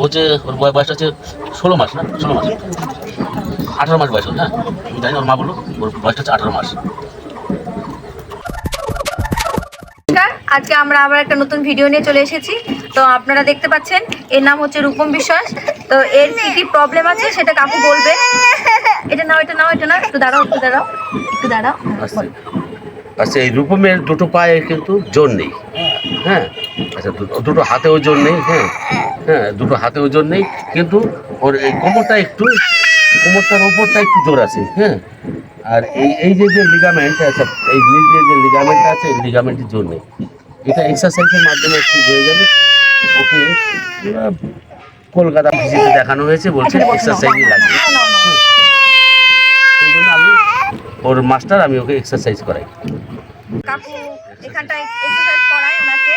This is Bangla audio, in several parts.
ও যে ওর বয়সটা হচ্ছে 16 মাস, না 16 মাস, 18 মাস বয়স। হ্যাঁ, আমি জানি, ওর মা বললো ওর বয়সটা হচ্ছে 18 মাস। আজকে আমরা আবার একটা নতুন ভিডিও নিয়ে চলে এসেছি। তো আপনারা দেখতে পাচ্ছেন, এর নাম হচ্ছে রূপম বিশ্বাস। তো এর কি কি প্রবলেম আছে সেটা কাকু বলবে। এটা নাও, এটা নাও, এটা না, একটু দাঁড়াও, একটু দাঁড়াও, একটু দাঁড়াও। আচ্ছা, এই রূপমের দুটো পায়ে কিন্তু জোর নেই। হ্যাঁ, আচ্ছা, দুটো হাতেও জোর নেই। হ্যাঁ হ্যাঁ, দুটো হাতেও জোর নেই, কিন্তু ওর এই কোমরটার ওপরটা একটু জোর আছে। হ্যাঁ, আর এই যে লিগামেন্ট আছে, এই নিচে যে লিগামেন্টটা আছে, এই লিগামেন্টের জোর নেই। এটা এক্সারসাইজের মাধ্যমে একটু হয়ে যাবে। ওকে কলকাতা ভিজিটে দেখানো হয়েছে, বলছে এক্সারসাইজই লাগবে। সেই জন্য ওর মাস্টার, আমি ওকে এক্সারসাইজ করাই। কাকু এখানটায় এক্সারসাইজ করায় ওনাকে।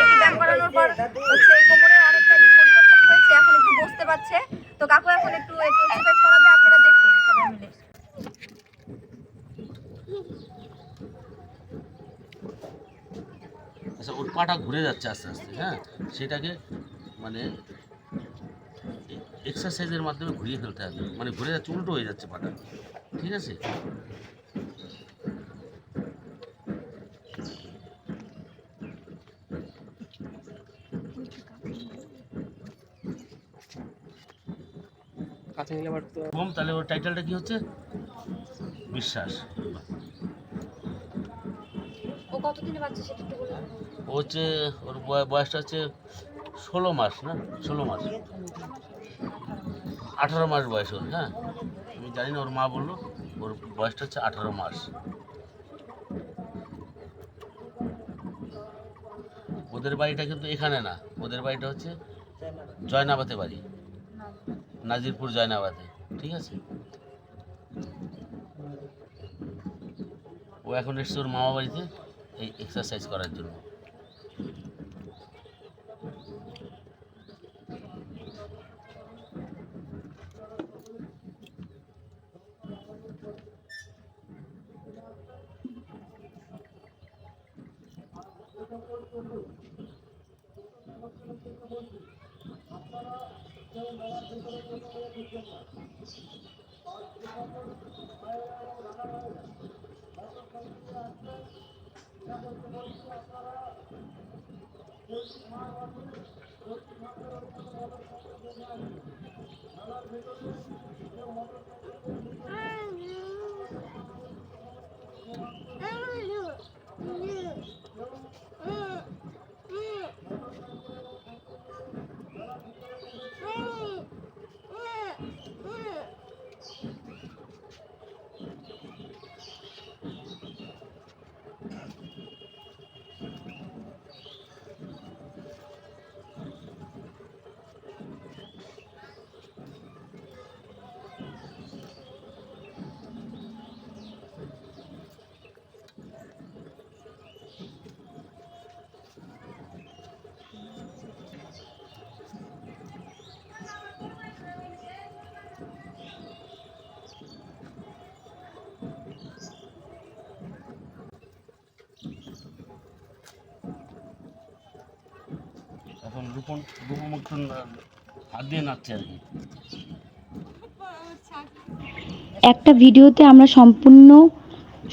একটু ব্যায়াম করানোর পর হচ্ছে কোমরের অনেকটা পরিবর্তন হয়েছে, এখন একটু বসতে পারছে। তো কাকু এখন একটু এক্সারসাইজ করাবে, আপনারা দেখুন সবাই মিলে। আচ্ছা, ওর পাটা ঘুরে যাচ্ছে আস্তে আস্তে। হ্যাঁ, সেটাকে মানে এক্সারসাইজের মাধ্যমে ঘুরিয়ে ফেলতে হবে। মানে ঘুরে যাচ্ছে, উল্টো হয়ে যাচ্ছে পাটা। ঠিক আছে, তাহলে ওর টাইটেলটা কি হচ্ছে? বিশ্বাস। ও কতদিনে বাচ্চা সেটা একটু বলুন। ও হচ্ছে, ওর বয়সটা হচ্ছে 16 মাস, না 16 মাস, 18 মাস বয়স ওর। হ্যাঁ, আমি জানি না, ওর মা বললো ওর বয়সটা হচ্ছে 18 মাস। ওদের বাড়িটা কিন্তু এখানে না, ওদের বাড়িটা হচ্ছে জয়নাবাদে বাড়ি, নাজিরপুর জয়নাবাদে। ঠিক আছে, ও এখন এসছে ওর মামা বাড়িতে এই এক্সারসাইজ করার জন্য। এখন রূপম একটু হাত দিয়ে নাচছে আর কি। একটা ভিডিওতে আমরা সম্পূর্ণ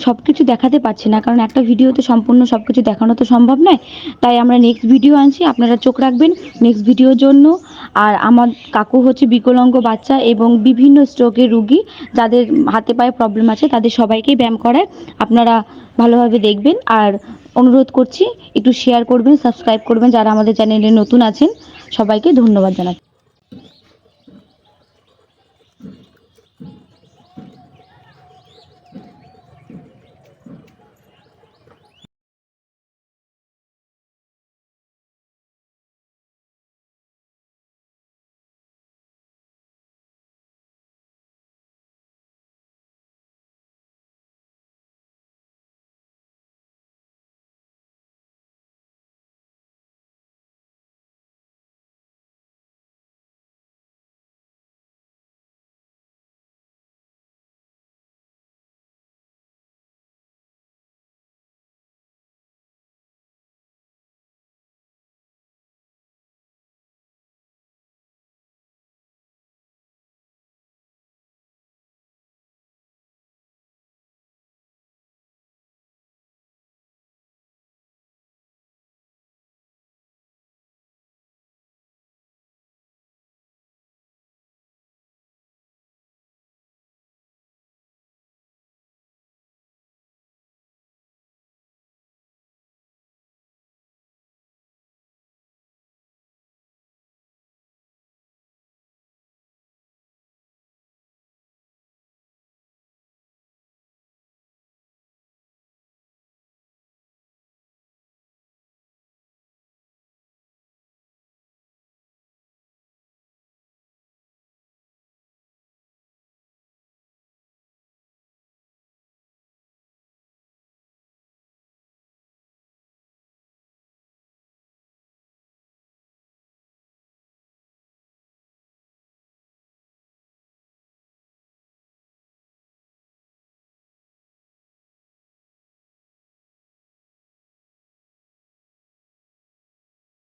সব কিছু দেখাতে পারছি না, কারণ একটা ভিডিওতে সম্পূর্ণ সব কিছু দেখানো তো সম্ভব নয়। তাই আমরা নেক্সট ভিডিও আনছি, আপনারা চোখ রাখবেন নেক্সট ভিডিওর জন্য। আর আমার কাকু হচ্ছে বিকলাঙ্গ বাচ্চা এবং বিভিন্ন স্ট্রোকের রুগী, যাদের হাতে পায়ে প্রবলেম আছে, তাদের সবাইকেই ব্যায়াম করায়। আপনারা ভালোভাবে দেখবেন, আর অনুরোধ করছি একটু শেয়ার করবেন, সাবস্ক্রাইব করবেন যারা আমাদের চ্যানেলে নতুন আছেন। সবাইকে ধন্যবাদ জানাচ্ছি।